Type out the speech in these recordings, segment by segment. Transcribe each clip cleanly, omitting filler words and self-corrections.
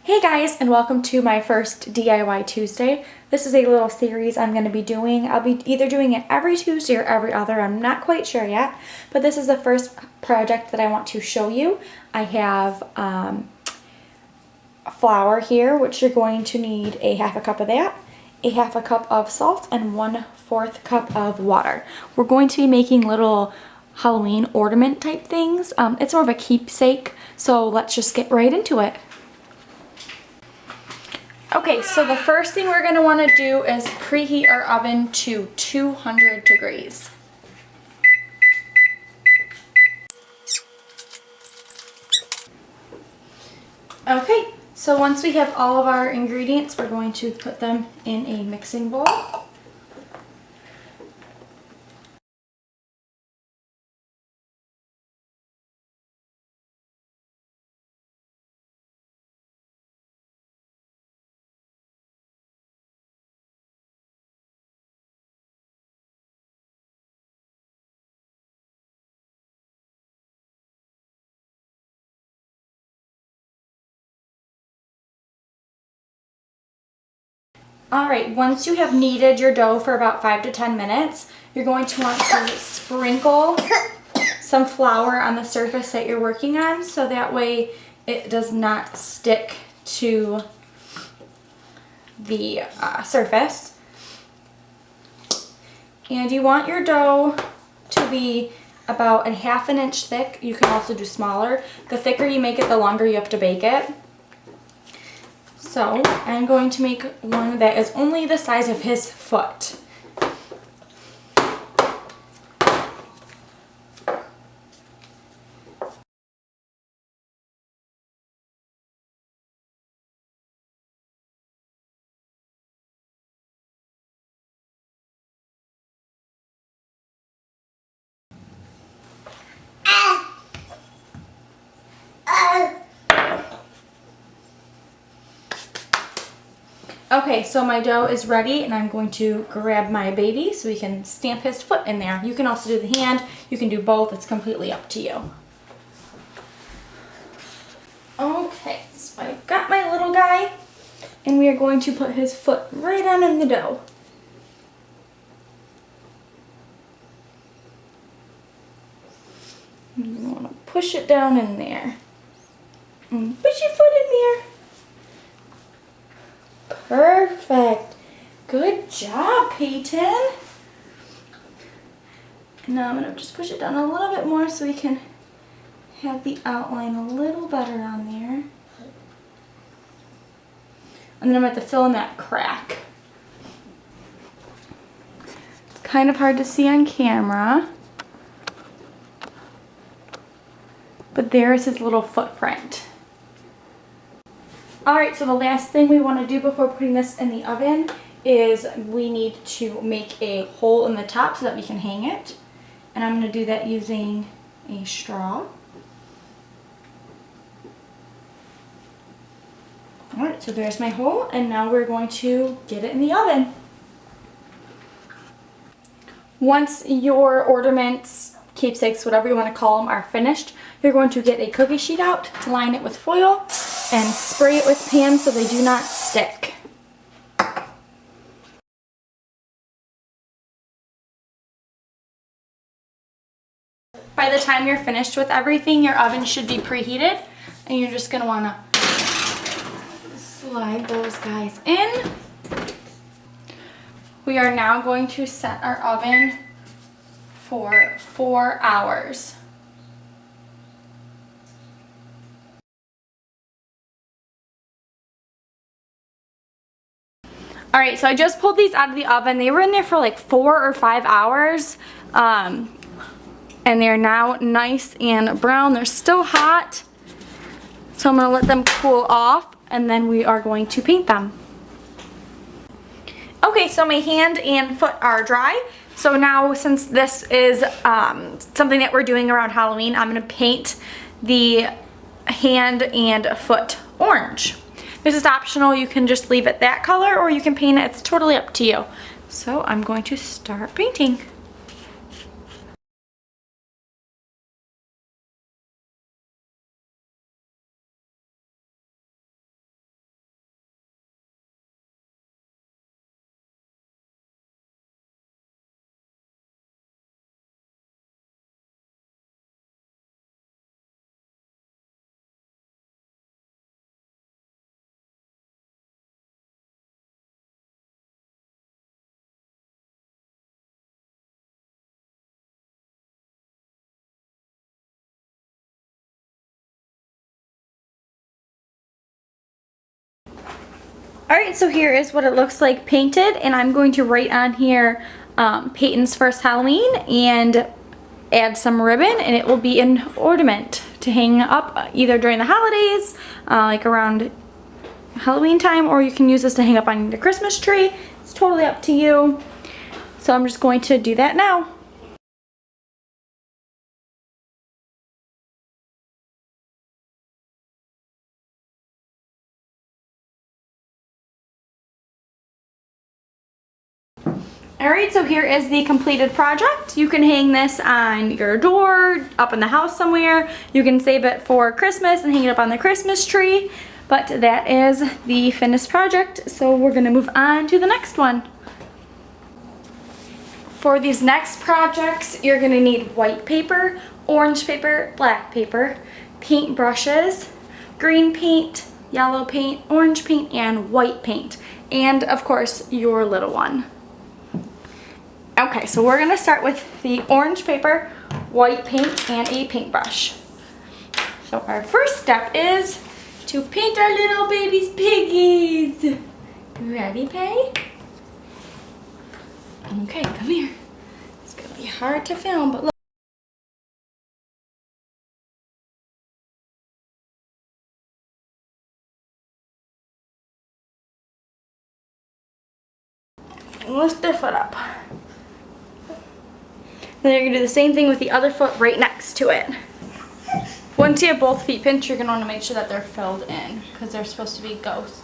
Hey guys, and welcome to my first DIY Tuesday. This is a little series I'm going to be doing. I'll be either doing it every Tuesday or every other. I'm not quite sure yet, but this is the first project that I want to show you. I have flour here, which you're going to need a half a cup of that, a half a cup of salt, and 1/4 cup of water. We're going to be making little Halloween ornament type things. It's more of a keepsake, so let's just get right into it. Okay, so the first thing we're going to want to do is preheat our oven to 200 degrees. Okay, so once we have all of our ingredients, we're going to put them in a mixing bowl. Alright, once you have kneaded your dough for about 5 to 10 minutes, you're going to want to sprinkle some flour on the surface that you're working on so that way it does not stick to the surface. And you want your dough to be about 1/2 inch thick. You can also do smaller. The thicker you make it, the longer you have to bake it. So I'm going to make one that is only the size of his foot. Okay, so my dough is ready and I'm going to grab my baby so we can stamp his foot in there. You can also do the hand, you can do both, it's completely up to you. Okay, so I've got my little guy and we are going to put his foot right on in the dough. You want to push it down in there. And push your foot in there. Perfect. Good job, Peyton. Now I'm going to just push it down a little bit more so we can have the outline a little better on there. And then I'm going to have to fill in that crack. It's kind of hard to see on camera, but there's his little footprint. Alright, so the last thing we want to do before putting this in the oven is we need to make a hole in the top so that we can hang it. And I'm going to do that using a straw. Alright, so there's my hole, and now we're going to get it in the oven. Once your ornaments, keepsakes, whatever you want to call them, are finished, you're going to get a cookie sheet out, line it with foil, and spray it with Pam so they do not stick. By the time you're finished with everything, your oven should be preheated, and you're just going to want to slide those guys in. We are now going to set our oven for 4 hours. Alright, so I just pulled these out of the oven. They were in there for like 4 or 5 hours. And they're now nice and brown. They're still hot. So I'm going to let them cool off and then we are going to paint them. Okay, so my hand and foot are dry. So now since this is something that we're doing around Halloween, I'm going to paint the hand and foot orange. This is optional. You can just leave it that color or you can paint it. It's totally up to you. So I'm going to start painting. Alright, so here is what it looks like painted, and I'm going to write on here Peyton's first Halloween and add some ribbon, and it will be an ornament to hang up either during the holidays, like around Halloween time, or you can use this to hang up on the Christmas tree. It's totally up to you. So I'm just going to do that now. Alright, so here is the completed project. You can hang this on your door, up in the house somewhere. You can save it for Christmas and hang it up on the Christmas tree. But that is the finished project, so we're gonna move on to the next one. For these next projects, you're gonna need white paper, orange paper, black paper, paint brushes, green paint, yellow paint, orange paint, and white paint. And of course, your little one. Okay, so we're gonna start with the orange paper, white paint, and a paintbrush. So our first step is to paint our little baby's piggies. Ready, Pay? Okay, come here. It's gonna be hard to film, but look. Lift their foot up. Then you're gonna do the same thing with the other foot right next to it. Once you have both feet pinched, you're gonna wanna make sure that they're filled in because they're supposed to be ghosts.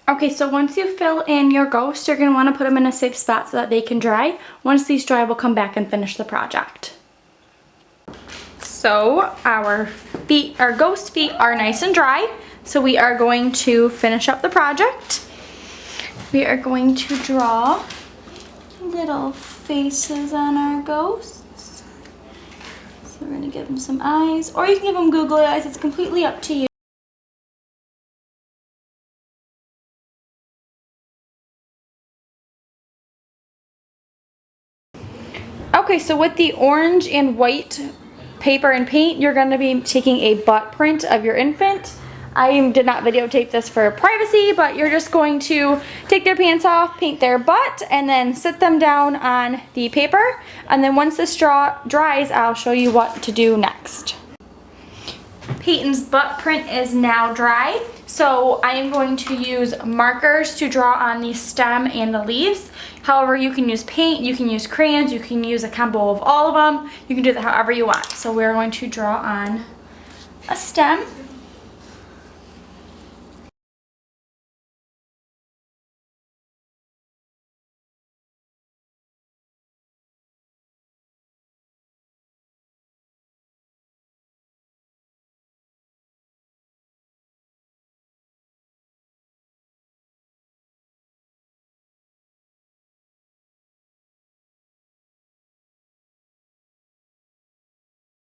Okay, so once you fill in your ghosts, you're going to want to put them in a safe spot so that they can dry. Once these dry, we'll come back and finish the project. So our ghost feet are nice and dry, so we are going to finish up the project. We are going to draw little faces on our ghosts. So we're going to give them some eyes, or you can give them googly eyes. It's completely up to you. Okay, so with the orange and white paper and paint, you're going to be taking a butt print of your infant. I did not videotape this for privacy, but you're just going to take their pants off, paint their butt, and then sit them down on the paper. And then once this dries, I'll show you what to do next. Peyton's butt print is now dry, so I am going to use markers to draw on the stem and the leaves. However, you can use paint, you can use crayons, you can use a combo of all of them. You can do that however you want. So we're going to draw on a stem.